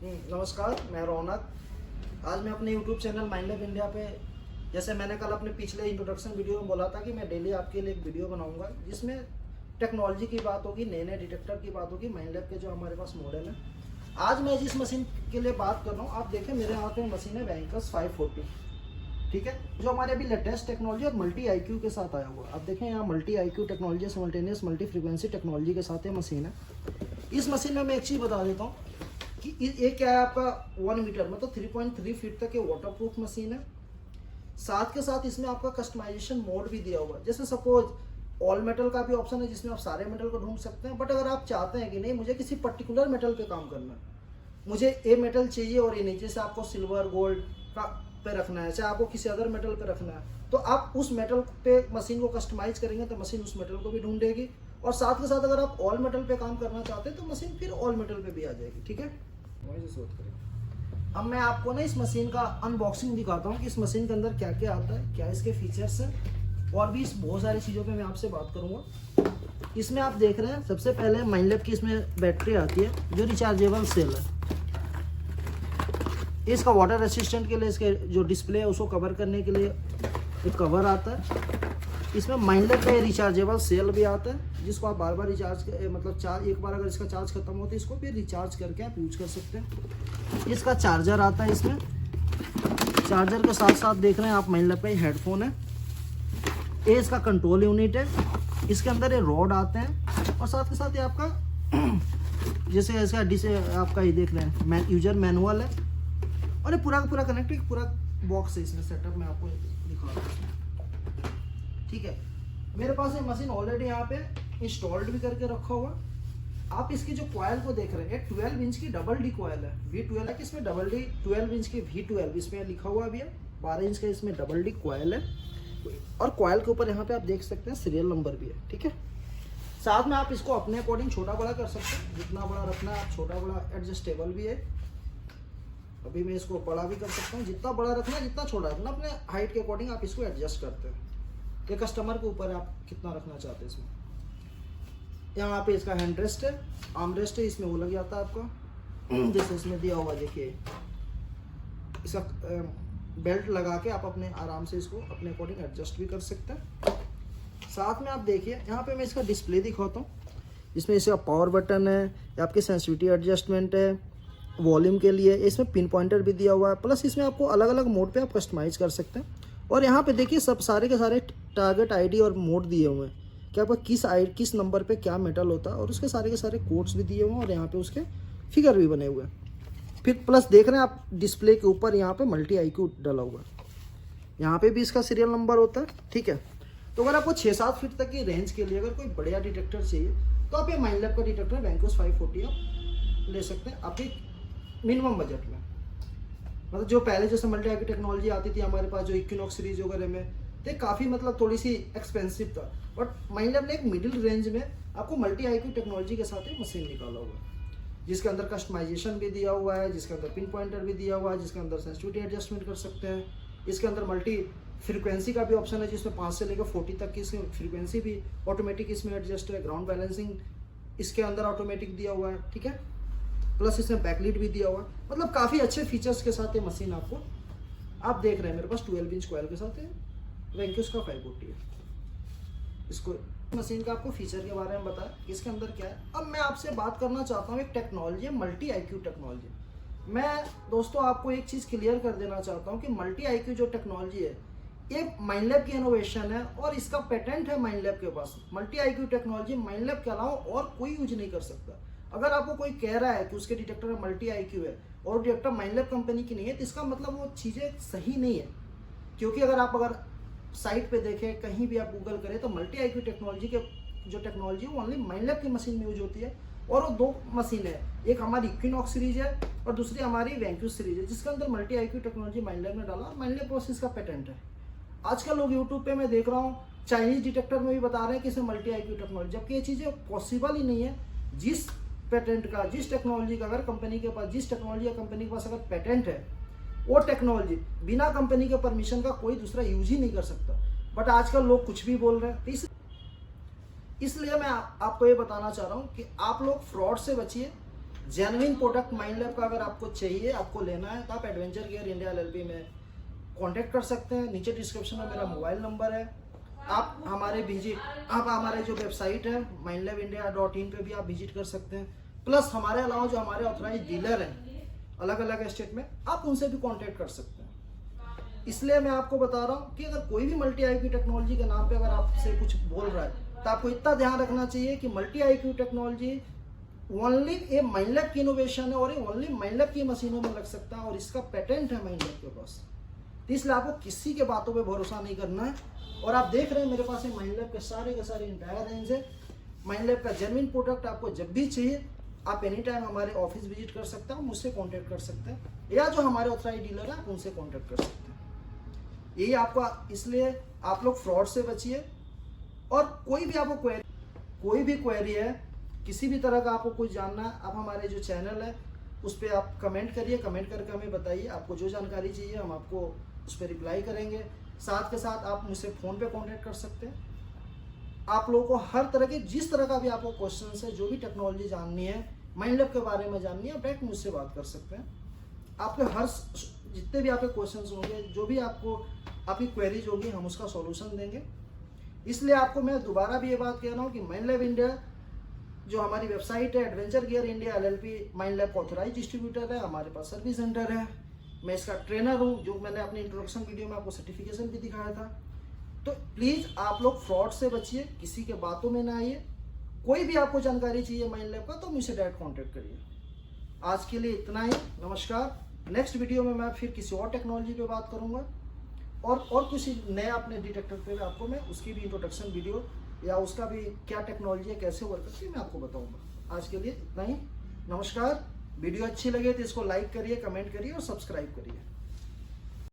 नमस्कार, मैं रौनक। आज मैं अपने YouTube चैनल माइंडलैब इंडिया पे, जैसे मैंने कल अपने पिछले इंट्रोडक्शन वीडियो में बोला था कि मैं डेली आपके लिए एक वीडियो बनाऊंगा जिसमें टेक्नोलॉजी की बात होगी, नए नए डिटेक्टर की बात होगी, माइंडलैब के जो हमारे पास मॉडल है। आज मैं जिस मशीन के लिए बात कर रहा हूँ, आप देखें मेरे हाथ में मशीन है वैंकस 540, ठीक है, जो हमारे अभी लेटेस्ट टेक्नोलॉजी और मल्टी IQ के साथ आया हुआ है। आप देखें यहाँ multi IQ technology, simultaneous multi frequency technology के साथ ये मशीन है। इस मशीन में मैं एक चीज़ बता देता हूँ कि ये क्या है, आपका 1 मीटर मतलब 3.3 फीट तक ये वाटर प्रूफ मशीन है। साथ के साथ इसमें आपका कस्टमाइजेशन मोड भी दिया हुआ है। जैसे सपोज ऑल मेटल का भी ऑप्शन है जिसमें आप सारे मेटल को ढूंढ सकते हैं। बट अगर आप चाहते हैं कि नहीं मुझे किसी पर्टिकुलर मेटल पे काम करना है, मुझे ये मेटल चाहिए और ये नीचे से आपको सिल्वर गोल्ड का पे रखना है, चाहे आपको किसी अदर मेटल पे रखना है, तो आप उस मेटल पे मशीन को कस्टमाइज करेंगे तो मशीन उस मेटल को भी ढूंढेगी। और साथ के साथ अगर आप ऑल मेटल पे काम करना चाहते हैं तो मशीन फिर ऑल मेटल पे भी आ जाएगी, ठीक है। अब मैं आपको ना इस मशीन का अनबॉक्सिंग दिखाता हूँ कि इस मशीन के अंदर क्या क्या आता है, क्या इसके फीचर्स हैं, और भी इस बहुत सारी चीज़ों पे मैं आपसे बात करूँगा। इसमें आप देख रहे हैं सबसे पहले माइंडलैब की इसमें बैटरी आती है जो रिचार्जेबल सेल है। इसका वाटर रेसिस्टेंट के लिए इसके जो डिस्प्ले है उसको कवर करने के लिए एक कवर आता है। इसमें माइंडलैब का रिचार्जेबल सेल भी आता है जिसको आप बार बार रिचार्ज मतलब चार्ज, एक बार अगर इसका चार्ज खत्म होता है इसको फिर रिचार्ज करके आप यूज कर सकते हैं। इसका चार्जर आता है। इसमें चार्जर के साथ साथ देख रहे हैं आप माइंडलैब का हेडफोन है। ये इसका कंट्रोल यूनिट है। इसके अंदर ये रॉड आते हैं और साथ के साथ ये आपका जैसे इसका आपका ये देख रहे हैं यूजर मैनुअल है और ये पूरा का पूरा कनेक्टेड पूरा बॉक्स है। इसमें सेटअप में आपको दिखा रहा हूँ, ठीक है। मेरे पास ये मशीन ऑलरेडी यहाँ पे इंस्टॉल्ड भी करके रखा हुआ। आप इसकी जो कॉइल को देख रहे हैं 12 इंच की डबल डी कॉइल है, V12 है कि इसमें डबल डी 12 इंच की V12 इसमें लिखा हुआ भी है। 12 इंच का इसमें डबल डी कॉइल है और कॉइल के ऊपर यहाँ पे आप देख सकते हैं सीरियल नंबर भी है, ठीक है। साथ में आप इसको अपने अकॉर्डिंग छोटा बड़ा कर सकते हैं, जितना बड़ा रखना है आप छोटा बड़ा एडजस्टेबल भी है। अभी मैं इसको बड़ा भी कर सकता हूँ, जितना बड़ा रखना है जितना छोटा रखना, अपने हाइट के अकॉर्डिंग आप इसको एडजस्ट करते हैं कि कस्टमर के ऊपर आप कितना रखना चाहते हैं। इसमें यहाँ पे इसका हैंड रेस्ट है, आर्म रेस्ट है, इसमें वो लग जाता है आपका जैसे इसमें दिया हुआ, देखिए इसका बेल्ट लगा के आप अपने आराम से इसको अपने अकॉर्डिंग एडजस्ट भी कर सकते हैं। साथ में आप देखिए यहाँ पे मैं इसका डिस्प्ले दिखाता हूँ। इसमें इसका पावर बटन है, आपकी सेंसिटिविटी एडजस्टमेंट है, वॉल्यूम के लिए इसमें पिन पॉइंटर भी दिया हुआ है, प्लस इसमें आपको अलग अलग मोड पे आप कस्टमाइज कर सकते हैं। और यहाँ पे देखिए सब सारे के सारे टारगेट ID और मोड दिए हुए हैं कि आपका किस नंबर पे क्या मेटल होता है, और उसके सारे के सारे कोड्स भी दिए हुए हैं और यहाँ पे उसके फिगर भी बने हुए हैं। फिर प्लस देख रहे हैं आप डिस्प्ले के ऊपर यहाँ पे मल्टी IQ डला हुआ है, यहाँ पे भी इसका सीरियल नंबर होता है, ठीक है। तो अगर आपको 6-7 फीट तक की रेंज के लिए अगर कोई बढ़िया डिटेक्टर चाहिए तो आप ये माइंडलैब का डिटेक्टर वैंकस 540 आप ले सकते हैं आपके मिनिमम बजट में। मतलब जो पहले जैसे मल्टी IQ टेक्नोलॉजी आती थी हमारे पास जो इक्विनॉक्स सीरीज वगैरह में, तो काफ़ी मतलब थोड़ी सी एक्सपेंसिव था। बट माइंडलैब ने एक मिडिल रेंज में आपको मल्टी IQ टेक्नोलॉजी के साथ एक मशीन निकाला हुआ है जिसके अंदर कस्टमाइजेशन भी दिया हुआ है, जिसके अंदर पिन पॉइंटर भी दिया हुआ है, जिसके अंदर सेंसिटिविटी एडजस्टमेंट कर सकते हैं। इसके अंदर मल्टी फ्रीक्वेंसी का भी ऑप्शन है जिसमें 5 से लेकर 40 तक की इसकी फ्रीक्वेंसी भी ऑटोमेटिक इसमें एडजस्ट है। ग्राउंड बैलेंसिंग इसके अंदर ऑटोमेटिक दिया हुआ है, ठीक है। प्लस इसमें बैकलिट भी दिया हुआ है। मतलब काफ़ी अच्छे फीचर्स के साथ ये मशीन आपको आप देख रहे हैं मेरे पास 12 इंच कॉइल के साथ है, वैंकस का 540 है। इसको मशीन का आपको फीचर के बारे में बताया, इसके अंदर क्या है। अब मैं आपसे बात करना चाहता हूँ एक टेक्नोलॉजी है मल्टी IQ टेक्नोलॉजी। मैं दोस्तों आपको एक चीज़ क्लियर कर देना चाहता हूँ कि मल्टी IQ जो टेक्नोलॉजी है ये माइंडलैब की इनोवेशन है और इसका पेटेंट है माइंडलैब के पास। मल्टी IQ टेक्नोलॉजी माइंडलैब के अलावा और कोई यूज नहीं कर सकता। अगर आपको कोई कह रहा है कि उसके डिटेक्टर में मल्टी IQ है और डिटेक्टर माइंडलैब कंपनी की नहीं है तो इसका मतलब वो चीज़ें सही नहीं है। क्योंकि अगर साइट पे देखें, कहीं भी आप गूगल करें तो मल्टी IQ टेक्नोलॉजी के जो टेक्नोलॉजी है वो ओनली माइंडलैब की मशीन में यूज होती है। और वो 2 मशीन है, एक हमारी इक्विनॉक्स सीरीज है और दूसरी हमारी वैंकस सीरीज है जिसके अंदर मल्टी IQ टेक्नोलॉजी माइंडलैब ने डाला और माइंडलैब पास इसका पेटेंट है। आजकल लोग यूट्यूब पे मैं देख रहा हूँ चाइनीज डिटेक्टर में भी बता रहे हैं कि इसमें मल्टी IQ टेक्नोलॉजी, जबकि ये चीज़ें पॉसिबल ही नहीं है। जिस पेटेंट का, जिस टेक्नोलॉजी का अगर कंपनी के पास, जिस टेक्नोलॉजी या कंपनी के पास अगर पेटेंट है वो टेक्नोलॉजी बिना कंपनी के परमिशन का कोई दूसरा यूज ही नहीं कर सकता। बट आजकल लोग कुछ भी बोल रहे हैं। इसलिए मैं आपको ये बताना चाह रहा हूँ कि आप लोग फ्रॉड से बचिए जेन्युइन प्रोडक्ट माइंडलैब का अगर आपको चाहिए, आपको लेना है, तो आप एडवेंचर गियर इंडिया LLP में कांटेक्ट कर सकते हैं। नीचे डिस्क्रिप्शन में मेरा मोबाइल नंबर है। आप हमारे जो वेबसाइट है mindlabindia.in पे भी आप विजिट कर सकते हैं। प्लस हमारे अलावा जो हमारे ऑथराइज डीलर हैं अलग अलग स्टेट में, आप उनसे भी कांटेक्ट कर सकते हैं। इसलिए मैं आपको बता रहा हूँ कि अगर कोई भी मल्टी IQ टेक्नोलॉजी के नाम पे अगर आपसे कुछ बोल रहा है, तो आपको इतना ध्यान रखना चाहिए कि मल्टी IQ टेक्नोलॉजी ओनली ये माइंडलैब की इनोवेशन है और ये ओनली माइंडलैब की मशीनों में लग सकता है और इसका पेटेंट है माइंडलैब के पास। तो इसलिए आपको किसी के बातों पे भरोसा नहीं करना है। और आप देख रहे हैं मेरे पास माइंडलैब के सारे इंटायर रेंज है। माइंडलैब का जेन्युइन प्रोडक्ट आपको जब भी चाहिए, आप एनी टाइम हमारे ऑफिस विजिट कर सकते हैं, मुझसे कॉन्टेक्ट कर सकते हैं, या जो हमारे ऑथराइज डीलर है आप उनसे कॉन्टेक्ट कर सकते हैं। यही आपको, इसलिए आप लोग फ्रॉड से बचिए। और कोई भी आपको कोई भी क्वेरी है, किसी भी तरह का आपको कुछ जानना है, आप हमारे जो चैनल है उस पर आप कमेंट करिए, कमेंट करके हमें बताइए आपको जो जानकारी चाहिए, हम आपको उस पर रिप्लाई करेंगे। साथ के साथ आप मुझसे फ़ोन पे कांटेक्ट कर सकते हैं। आप लोगों को हर तरह के, जिस तरह का भी आपको क्वेश्चन है, जो भी टेक्नोलॉजी जाननी है, माइंडलैब के बारे में जाननी है, आप डायरेक्ट मुझसे बात कर सकते हैं। आपके हर जितने भी आपके क्वेश्चंस होंगे, जो भी आपको आपकी क्वेरीज होगी, हम उसका सॉल्यूशन देंगे। इसलिए आपको मैं दोबारा भी ये बात कह रहा हूँ कि माइंडलैब इंडिया जो हमारी वेबसाइट है, एडवेंचर गियर इंडिया LLP माइंडलैब का ऑथराइज डिस्ट्रीब्यूटर है। हमारे पास सर्विस सेंटर है, मैं इसका ट्रेनर हूँ, जो मैंने अपने इंट्रोडक्शन वीडियो में आपको सर्टिफिकेशन भी दिखाया था। तो प्लीज़ आप लोग फ्रॉड से बचिए, किसी के बातों में ना आइए। कोई भी आपको जानकारी चाहिए माइंडलैब का, तो मुझसे डायरेक्ट कॉन्टेक्ट करिए। आज के लिए इतना ही, नमस्कार। नेक्स्ट वीडियो में मैं फिर किसी और टेक्नोलॉजी पे बात करूँगा और किसी नए अपने डिटेक्टर पे आपको मैं उसकी भी इंट्रोडक्शन वीडियो या उसका भी क्या टेक्नोलॉजी है, कैसे वर्क करती है, मैं आपको बताऊंगा। आज के लिए इतना ही, नमस्कार। वीडियो अच्छी लगे तो इसको लाइक करिए, कमेंट करिए और सब्सक्राइब करिए।